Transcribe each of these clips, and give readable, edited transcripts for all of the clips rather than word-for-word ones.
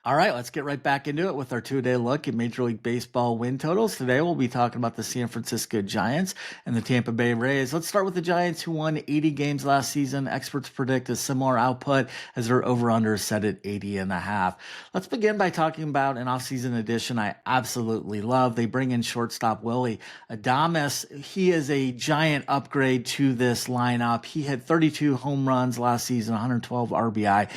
All right, let's get right back into it with our two-day look at Major League Baseball win totals. Today, we'll be talking about the San Francisco Giants and the Tampa Bay Rays. Let's start with the Giants, who won 80 games last season. Experts predict a similar output as their over-under set at 80 and a half. Let's begin by talking about an offseason addition I absolutely love. They bring in shortstop Willie Adames. He is a giant upgrade to this lineup. He had 32 home runs last season, 112 RBI,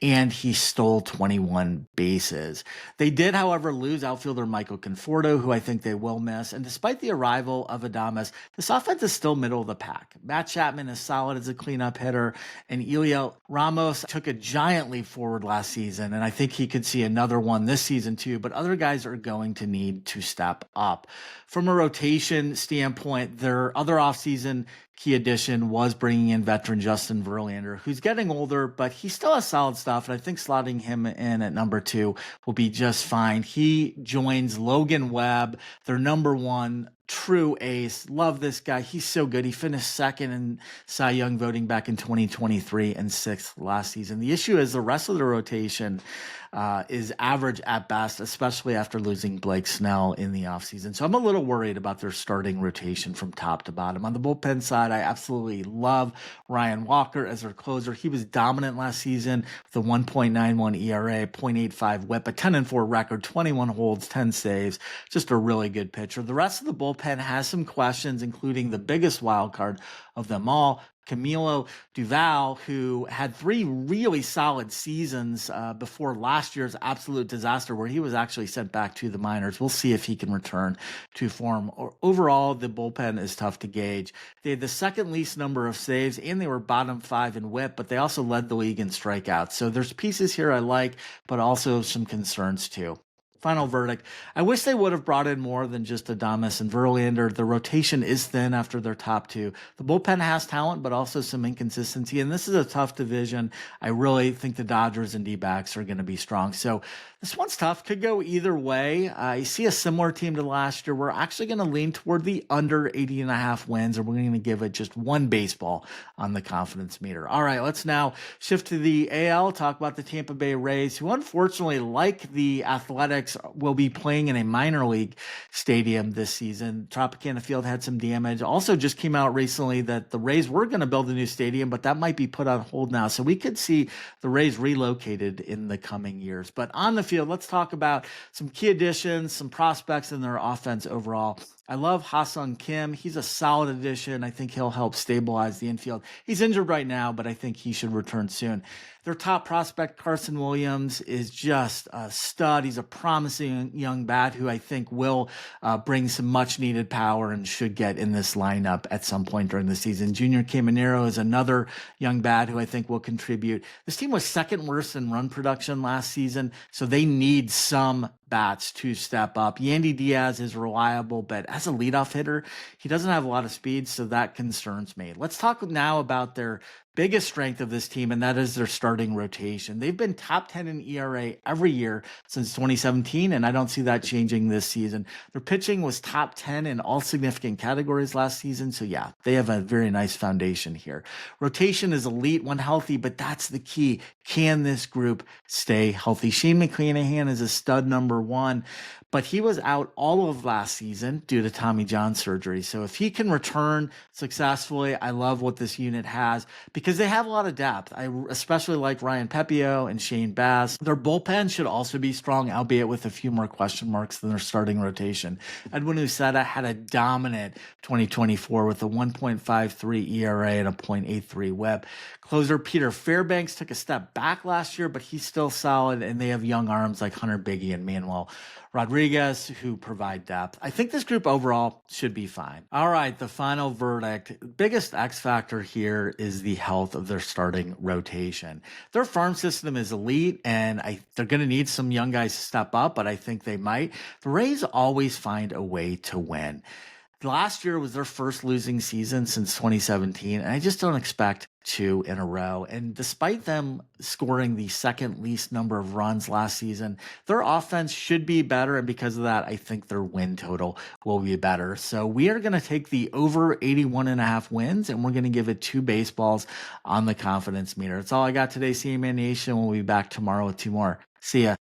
and he stole 21 bases. They did, however, lose outfielder Michael Conforto, who I think they will miss. And despite the arrival of Adames, this offense is still middle of the pack. Matt Chapman is solid as a cleanup hitter, and Elio Ramos took a giant leap forward last season, and I think he could see another one this season too, but other guys are going to need to step up. From a rotation standpoint, their other offseason key addition was bringing in veteran Justin Verlander, who's getting older, but he still has solid stuff. And I think slotting him in at number 2 will be just fine. He joins Logan Webb, their number 1 true ace. Love this guy. He's so good. He finished second in Cy Young voting back in 2023 and 6th last season. The issue is the rest of the rotation is average at best, especially after losing Blake Snell in the offseason. So I'm a little worried about their starting rotation from top to bottom. On the bullpen side, I absolutely love Ryan Walker as their closer. He was dominant last season with a 1.91 ERA, 0.85 whip, a 10-4 record, 21 holds, 10 saves. Just a really good pitcher. The rest of the bullpen has some questions, including the biggest wild card of them all, Camilo Duval, who had 3 really solid seasons before last year's absolute disaster where he was actually sent back to the minors. We'll see if he can return to form. Overall, the bullpen is tough to gauge. They had the second least number of saves, and they were bottom 5 in whip, but they also led the league in strikeouts. So there's pieces here I like, but also some concerns too. Final verdict. I wish they would have brought in more than just Adames and Verlander. The rotation is thin after their top 2. The bullpen has talent, but also some inconsistency. And this is a tough division. I really think the Dodgers and D-backs are going to be strong. So this one's tough. Could go either way. I see a similar team to last year. We're actually going to lean toward the under 80 and a half wins, and we're going to give it just 1 baseball on the confidence meter. All right, let's now shift to the AL, talk about the Tampa Bay Rays, who unfortunately, like the Athletics, will be playing in a minor league stadium this season. Tropicana Field had some damage. Also just came out recently that the Rays were going to build a new stadium, but that might be put on hold now. So we could see the Rays relocated in the coming years. But on the field, let's talk about some key additions, some prospects in their offense overall. I love Ha-Sung Kim. He's a solid addition. I think he'll help stabilize the infield. He's injured right now, but I think he should return soon. Their top prospect, Carson Williams, is just a stud. He's a promising young bat who I think will bring some much-needed power and should get in this lineup at some point during the season. Junior Caminero is another young bat who I think will contribute. This team was second worst in run production last season, so they need some bats to step up. Yandy Diaz is reliable, but as a leadoff hitter, he doesn't have a lot of speed, so that concerns me. Let's talk now about their biggest strength of this team, and that is their starting rotation. They've been top 10 in ERA every year since 2017, and I don't see that changing this season. Their pitching was top 10 in all significant categories last season, so yeah, they have a very nice foundation here. Rotation is elite when healthy, but that's the key. Can this group stay healthy? Shane McClanahan is a stud number 1, but he was out all of last season due to Tommy John surgery. So if he can return successfully, I love what this unit has because they have a lot of depth. I especially like Ryan Pepio and Shane Bass. Their bullpen should also be strong, albeit with a few more question marks than their starting rotation. Edwin Uceta had a dominant 2024 with a 1.53 ERA and a 0.83 whip. Closer Peter Fairbanks took a step back last year, but he's still solid, and they have young arms like Hunter Biggie and Manuel Rodriguez who provide depth. I think this group overall should be fine. All right, the final verdict. Biggest X factor here is the health of their starting rotation. Their farm system is elite, and they're going to need some young guys to step up, but I think they might. The Rays always find a way to win. Last year was their first losing season since 2017, and I just don't expect 2 in a row. And despite them scoring the second least number of runs last season, their offense should be better, and because of that, I think their win total will be better. So we are going to take the over 81 and a half wins, and we're going to give it 2 baseballs on the confidence meter. That's all I got today, CMA Nation. We'll be back tomorrow with 2 more. See ya.